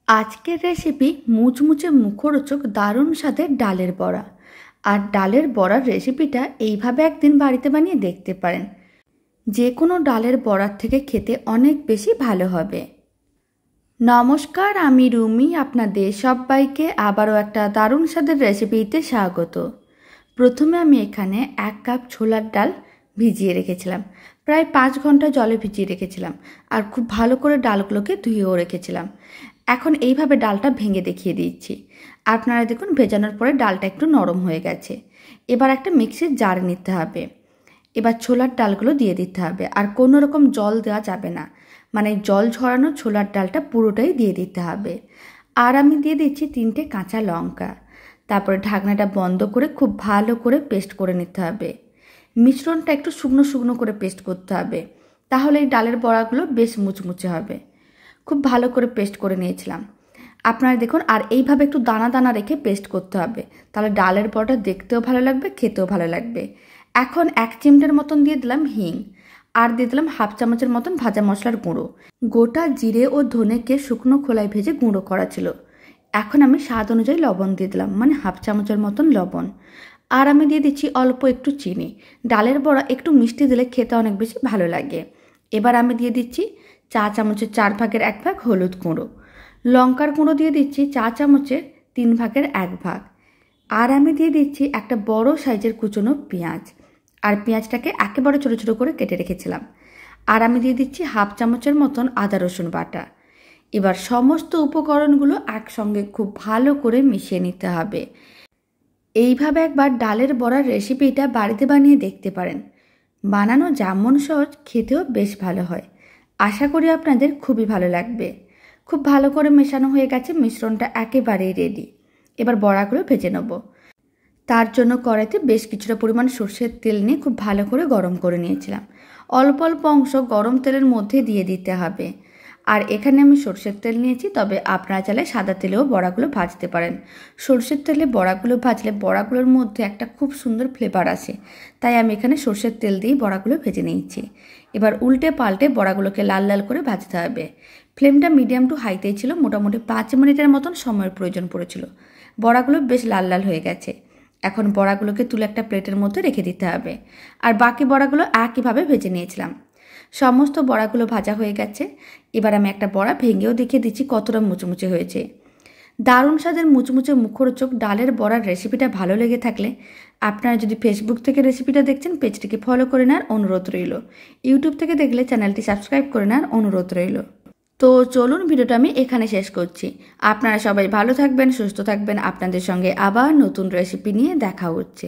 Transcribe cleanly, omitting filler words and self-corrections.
আজকের রেসিপি মুচমুচে মুখরোচক দারুণ স্বাদের ডালের বড়া। আর ডালের বড়ার রেসিপিটা এইভাবে একদিন বাড়িতে বানিয়ে দেখতে পারেন। যে কোনো ডালের বড়ার থেকে খেতে অনেক বেশি ভালো হবে। নমস্কার, আমি রুমি, আপনাদের সবাইকে আবারও একটা দারুণ স্বাদের রেসিপিতে স্বাগত। প্রথমে আমি এখানে 1 কাপ ছোলার ডাল ভিজিয়ে রেখেছিলাম। প্রায় 5 ঘন্টা জলে ভিজিয়ে রেখেছিলাম। আর খুব ভালো করে ডালগুলোকে ধুয়েও রেখেছিলাম। এখন এইভাবে ডালটা ভেঙে দেখিয়ে দিচ্ছি। আপনারা দেখুন, ভেজানোর পরে ডালটা একটু নরম হয়ে গেছে। এবার একটা মিক্সির জার নিতে হবে। এবার ছোলার ডালগুলো দিয়ে দিতে হবে। আর কোনো রকম জল দেওয়া যাবে না, মানে জল ঝরানো ছোলার ডালটা পুরোটাই দিয়ে দিতে হবে। আর আমি দিয়ে দিচ্ছি 3টে কাঁচা লঙ্কা। তারপরে ঢাকনাটা বন্ধ করে খুব ভালো করে পেস্ট করে নিতে হবে। মিশ্রণটা একটু শুকনো শুকনো করে পেস্ট করতে হবে, তাহলে এই ডালের বড়াগুলো বেশ মুচমুচে হবে। খুব ভালো করে পেস্ট করে নিয়েছিলাম। আপনারা দেখুন, আর এইভাবে একটু দানা দানা রেখে পেস্ট করতে হবে, তাহলে ডালের বড়াটা দেখতেও ভালো লাগবে, খেতেও ভালো লাগবে। এখন 1 চিমটের মতন দিয়ে দিলাম হিং, আর দিয়ে দিলাম 1/2 চামচের মতন ভাজা মশলার গুঁড়ো। গোটা জিরে ও ধনেকে শুকনো খোলায় ভেজে গুঁড়ো করা ছিল। এখন আমি স্বাদ অনুযায়ী লবণ দিয়ে দিলাম, মানে 1/2 চামচের মতন লবণ। আর আমি দিয়ে দিচ্ছি অল্প একটু চিনি। ডালের বড়া একটু মিষ্টি দিলে খেতে অনেক বেশি ভালো লাগে। এবার আমি দিয়ে দিচ্ছি চা চামচের 4 ভাগের 1 ভাগ হলুদ গুঁড়ো। লঙ্কার গুঁড়ো দিয়ে দিচ্ছি চা চামচের 3 ভাগের 1 ভাগ। আর আমি দিয়ে দিচ্ছি একটা বড় সাইজের কুচনো পেঁয়াজ। আর পেঁয়াজটাকে একেবারে ছোটো ছোটো করে কেটে রেখেছিলাম। আর আমি দিয়ে দিচ্ছি 1/2 চামচের মতন আদা রসুন বাটা। এবার সমস্ত উপকরণগুলো একসঙ্গে খুব ভালো করে মিশিয়ে নিতে হবে। এইভাবে একবার ডালের বড়ার রেসিপিটা বাড়িতে বানিয়ে দেখতে পারেন। বানানো যেমন সহজ, খেতেও বেশ ভালো হয়। আশা করি আপনাদের খুবই ভালো লাগবে। খুব ভালো করে মেশানো হয়ে গেছে, মিশ্রণটা একেবারেই রেডি। এবার বড়াগুলো ভেজে নেব। তার জন্য কড়াইতে বেশ কিছুটা পরিমাণ সর্ষের তেল নিয়ে খুব ভালো করে গরম করে নিয়েছিলাম। অল্প অল্প অংশ গরম তেলের মধ্যে দিয়ে দিতে হবে। আর এখানে আমি সর্ষের তেল নিয়েছি, তবে আপনারা চাইলে সাদা তেলেও বড়াগুলো ভাজতে পারেন। সর্ষের তেলে বড়াগুলো ভাজলে বড়াগুলোর মধ্যে একটা খুব সুন্দর ফ্লেভার আসে, তাই আমি এখানে সর্ষের তেল দিয়েই বড়াগুলো ভেজে নিয়েছি। এবার উল্টে পাল্টে বড়াগুলোকে লাল লাল করে ভাজতে হবে। ফ্লেমটা মিডিয়াম টু হাইতেই ছিল। মোটামুটি 5 মিনিটের মতন সময়ের প্রয়োজন পড়েছিল। বড়াগুলো বেশ লাল লাল হয়ে গেছে। এখন বড়াগুলোকে তুলে একটা প্লেটের মধ্যে রেখে দিতে হবে। আর বাকি বড়াগুলো একইভাবে ভেজে নিয়েছিলাম। সমস্ত বড়াগুলো ভাজা হয়ে গেছে। এবার আমি একটা বড়া ভেঙেও দেখিয়ে দিচ্ছি কতটা মুচমুচে হয়েছে। দারুণ স্বাদের মুচমুচে মুখরোচক ডালের বড়ার রেসিপিটা ভালো লেগে থাকলে আপনারা যদি ফেসবুক থেকে রেসিপিটা দেখছেন, পেজটিকে ফলো করে নেওয়ার অনুরোধ রইল। ইউটিউব থেকে দেখলে চ্যানেলটি সাবস্ক্রাইব করে নেওয়ার অনুরোধ রইল। তো চলুন, ভিডিওটা আমি এখানে শেষ করছি। আপনারা সবাই ভালো থাকবেন, সুস্থ থাকবেন। আপনাদের সঙ্গে আবার নতুন রেসিপি নিয়ে দেখা হচ্ছে।